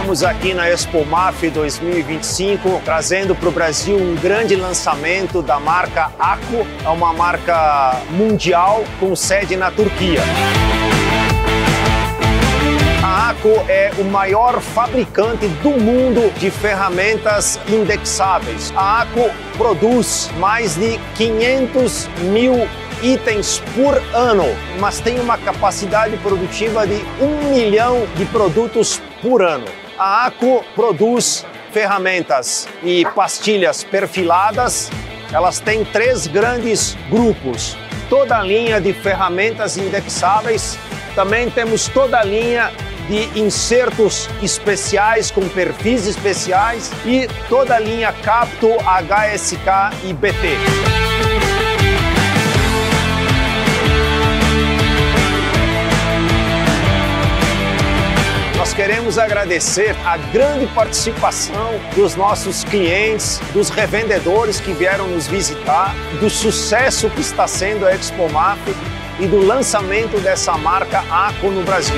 Estamos aqui na Expomaf 2025, trazendo para o Brasil um grande lançamento da marca AKO. É uma marca mundial com sede na Turquia. A AKO é o maior fabricante do mundo de ferramentas indexáveis. A AKO produz mais de 500 mil itens por ano, mas tem uma capacidade produtiva de 1 milhão de produtos por ano. A AKO produz ferramentas e pastilhas perfiladas. Elas têm 3 grandes grupos. Toda a linha de ferramentas indexáveis. Também temos toda a linha de insertos especiais com perfis especiais e toda a linha Capto, HSK e BT. Nós queremos agradecer a grande participação dos nossos clientes, dos revendedores que vieram nos visitar, do sucesso que está sendo a Expomaf e do lançamento dessa marca AKO no Brasil.